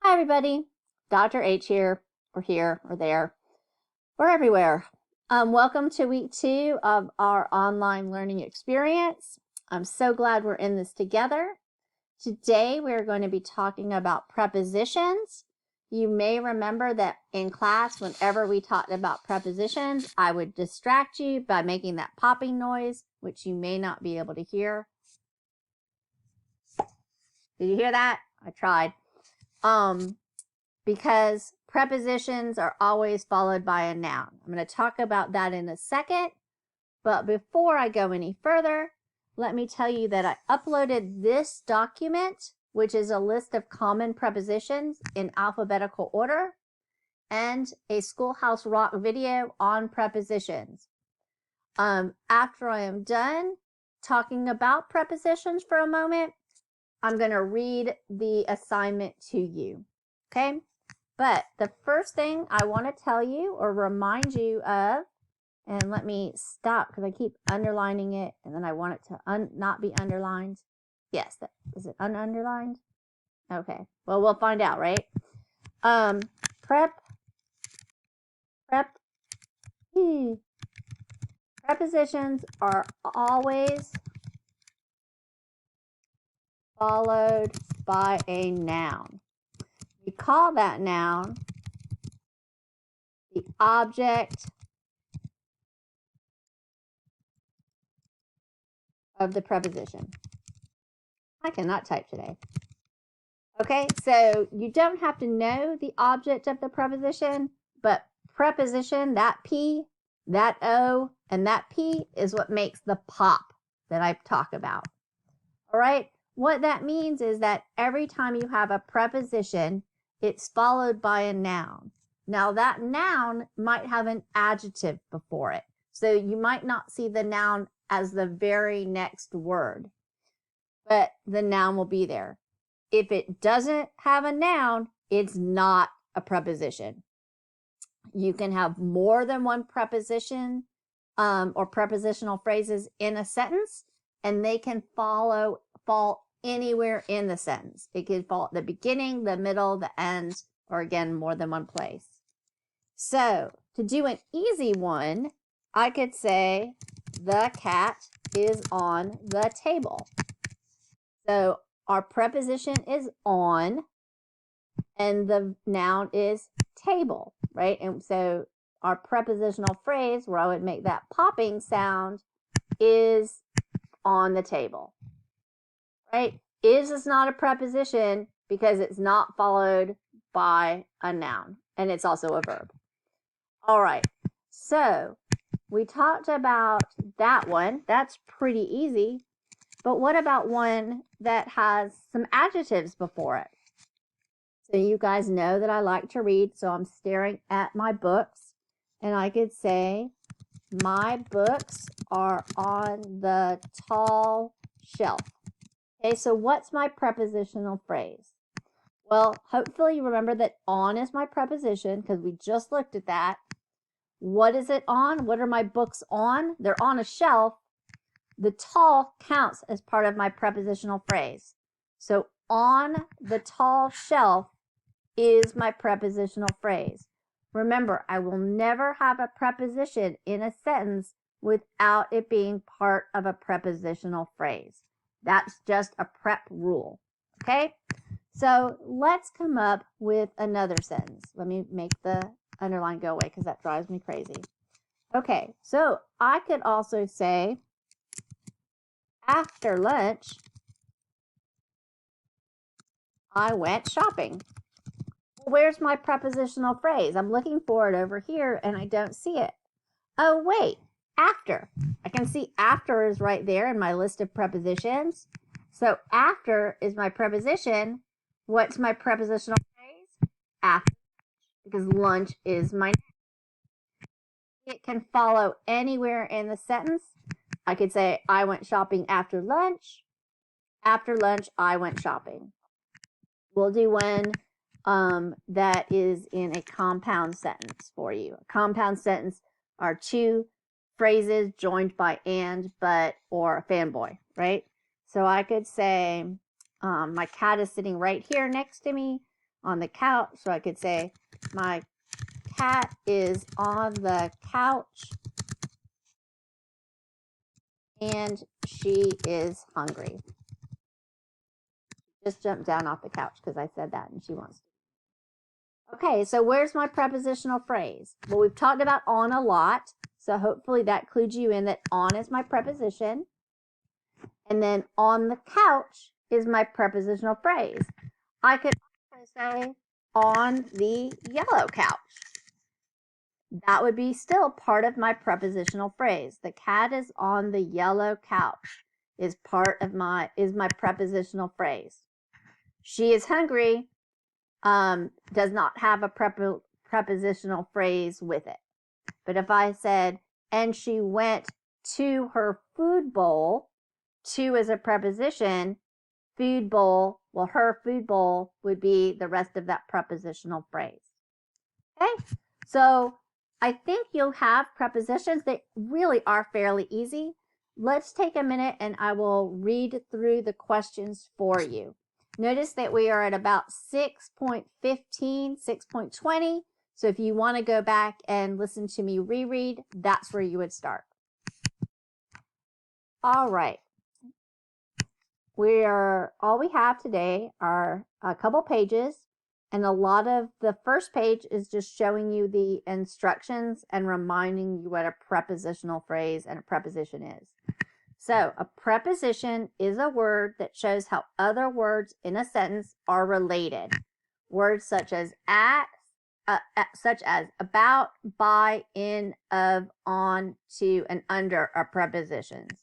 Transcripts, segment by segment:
Hi everybody, Dr. H here, or there, or everywhere. Welcome to week 2 of our online learning experience. I'm so glad we're in this together. Today we're going to be talking about prepositions. You may remember that in class, whenever we talked about prepositions, I would distract you by making that popping noise, which you may not be able to hear. Did you hear that? I tried. Because prepositions are always followed by a noun. I'm going to talk about that in a second, but before I go any further, let me tell you that I uploaded this document, which is a list of common prepositions in alphabetical order, and a Schoolhouse Rock video on prepositions. After I am done talking about prepositions for a moment, I'm going to read the assignment to you, okay? But the first thing I want to tell you or remind you of, and let me stop because I keep underlining it and then I want it to not be underlined. Yes, is it ununderlined? Okay, well, we'll find out, right? Prepositions are always followed by a noun. We call that noun the object of the preposition. I cannot type today. Okay, so you don't have to know the object of the preposition, but preposition, that P, that O, and that P is what makes the pop that I talk about. All right, what that means is that every time you have a preposition, it's followed by a noun. Now that noun might have an adjective before it. So you might not see the noun as the very next word, but the noun will be there. If it doesn't have a noun, it's not a preposition. You can have more than one preposition or prepositional phrases in a sentence, and they can fall anywhere in the sentence. It could fall at the beginning, the middle, the end, or again, more than one place. So to do an easy one, I could say the cat is on the table. So our preposition is on, and the noun is table, right? And so our prepositional phrase where I would make that popping sound is on the table, right? Is not a preposition because it's not followed by a noun, and it's also a verb. All right, so we talked about that one. That's pretty easy. But what about one that has some adjectives before it? So you guys know that I like to read, so I'm staring at my books, and I could say, my books are on the tall shelf. Okay, so what's my prepositional phrase? Well, hopefully you remember that on is my preposition because we just looked at that. What is it on? What are my books on? They're on a shelf. The tall counts as part of my prepositional phrase. So on the tall shelf is my prepositional phrase. Remember, I will never have a preposition in a sentence without it being part of a prepositional phrase. That's just a prep rule, okay? So let's come up with another sentence. Let me make the underline go away because that drives me crazy. Okay, so I could also say, after lunch, I went shopping. Where's my prepositional phrase? I'm looking for it over here and I don't see it. Oh, wait, after. I can see after is right there in my list of prepositions. So after is my preposition. What's my prepositional phrase? After, because lunch is my name. It can follow anywhere in the sentence. I could say, I went shopping after lunch. After lunch, I went shopping. We'll do one that is in a compound sentence for you. A compound sentence are two phrases joined by and, but, or fanboy, right? So I could say, my cat is sitting right here next to me. on the couch. So I could say, my cat is on the couch and she is hungry. Just jumped down off the couch because I said that and she wants to. Okay, so where's my prepositional phrase? Well, we've talked about on a lot, so hopefully that clues you in that on is my preposition. And then on the couch is my prepositional phrase. I could also say on the yellow couch. That would be still part of my prepositional phrase. The cat is on the yellow couch is part of my prepositional phrase. She is hungry does not have a prepositional phrase with it. But if I said, and she went to her food bowl, to is a preposition, food bowl, well, her food bowl would be the rest of that prepositional phrase. Okay, so I think you'll have prepositions that really are fairly easy. Let's take a minute and I will read through the questions for you. Notice that we are at about 6.15, 6.20. So if you want to go back and listen to me reread, that's where you would start. All right. All we have today are a couple pages, and a lot of the first page is just showing you the instructions and reminding you what a prepositional phrase and a preposition is. So a preposition is a word that shows how other words in a sentence are related. Words such as about, by, in, of, on, to, and under are prepositions.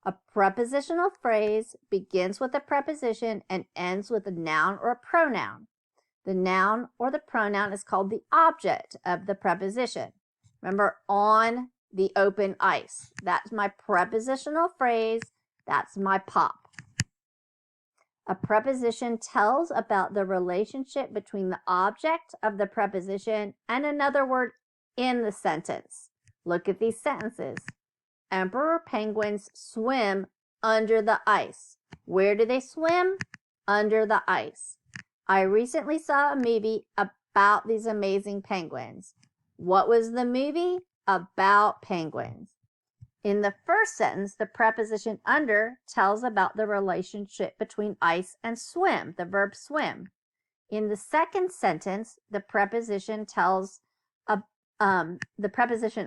A prepositional phrase begins with a preposition and ends with a noun or a pronoun. The noun or the pronoun is called the object of the preposition. Remember, on the open ice. That's my prepositional phrase. That's my pop. A preposition tells about the relationship between the object of the preposition and another word in the sentence. Look at these sentences. Emperor penguins swim under the ice. Where do they swim? Under the ice. I recently saw a movie about these amazing penguins. What was the movie? About penguins. In the first sentence, the preposition under tells about the relationship between ice and swim, the verb swim. In the second sentence, the preposition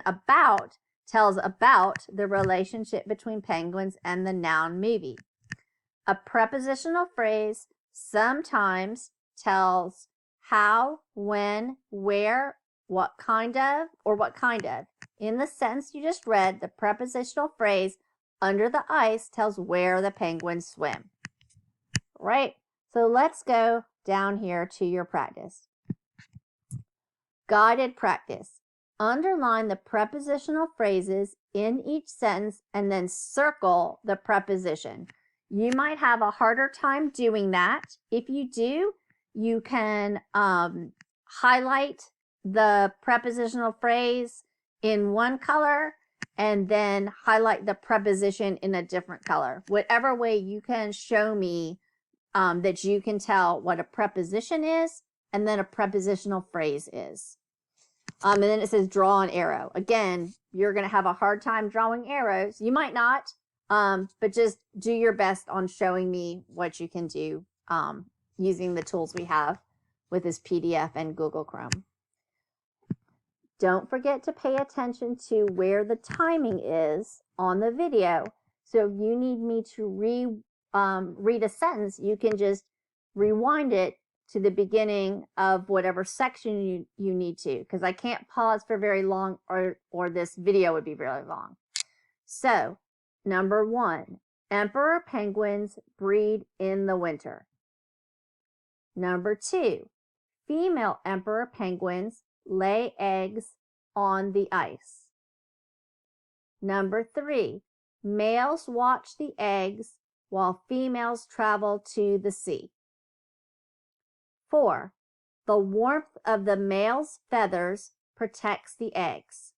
about tells about the relationship between penguins and the noun movie. A prepositional phrase sometimes tells how, when, where, what kind of, or what kind of. In the sentence you just read, the prepositional phrase under the ice tells where the penguins swim. Right? So let's go down here to your practice. Guided practice. Underline the prepositional phrases in each sentence and then circle the preposition. You might have a harder time doing that. If you do, you can highlight the prepositional phrase in one color and then highlight the preposition in a different color. Whatever way you can show me that you can tell what a preposition is and then a prepositional phrase is. And then it says draw an arrow. Again, you're going to have a hard time drawing arrows. You might not, but just do your best on showing me what you can do using the tools we have with this PDF and Google Chrome. Don't forget to pay attention to where the timing is on the video. So if you need me to read a sentence, you can just rewind it to the beginning of whatever section you need to, because I can't pause for very long or this video would be really long. So, number 1, emperor penguins breed in the winter. Number 2, female emperor penguins lay eggs on the ice. Number 3, males watch the eggs while females travel to the sea. 4, the warmth of the male's feathers protects the eggs.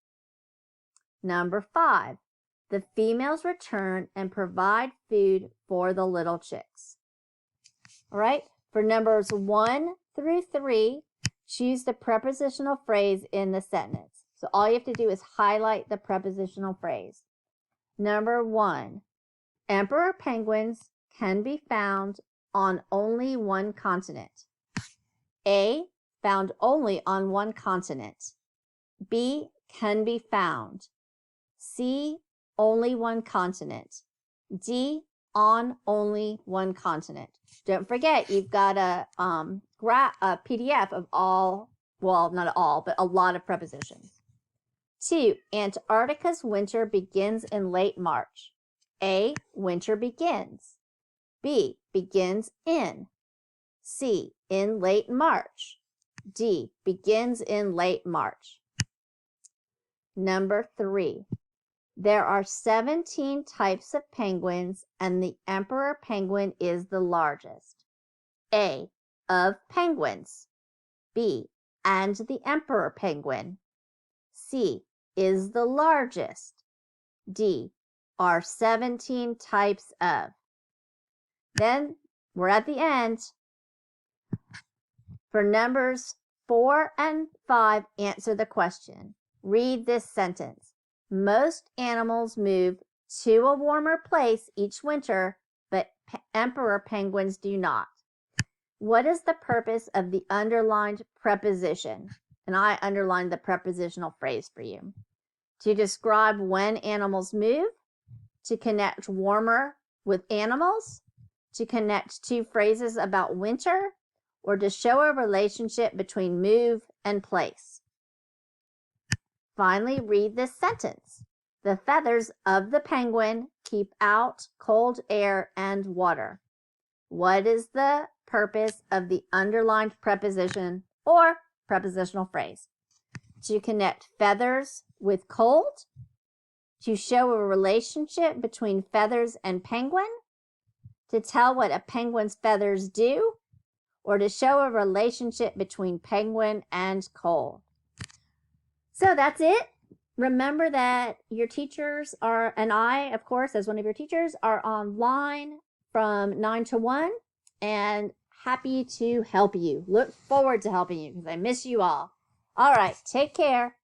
Number 5, the females return and provide food for the little chicks. All right, for numbers 1 through 3, choose the prepositional phrase in the sentence. So all you have to do is highlight the prepositional phrase. Number 1, emperor penguins can be found on only one continent. A, found only on one continent. B, can be found. C, only one continent. D, on only one continent. Don't forget, you've got a PDF of all, well, not all, but a lot of prepositions. 2, Antarctica's winter begins in late March. A, winter begins. B, begins in. C, in late March. D, begins in late March. Number 3, there are 17 types of penguins and the emperor penguin is the largest. A, of penguins. B, and the emperor penguin. C, is the largest. D, are 17 types of. Then we're at the end. For numbers 4 and 5, answer the question. Read this sentence. Most animals move to a warmer place each winter, but emperor penguins do not. What is the purpose of the underlined preposition? And I underlined the prepositional phrase for you. To describe when animals move, to connect warmer with animals, to connect two phrases about winter, or to show a relationship between move and place. Finally, read this sentence. The feathers of the penguin keep out cold air and water. What is the purpose of the underlined preposition or prepositional phrase? To connect feathers with cold, to show a relationship between feathers and penguin, to tell what a penguin's feathers do, or to show a relationship between penguin and cold. So that's it. Remember that your teachers are, and I, of course, as one of your teachers, are online from 9 to 1 and happy to help you. Look forward to helping you because I miss you all. All right, take care.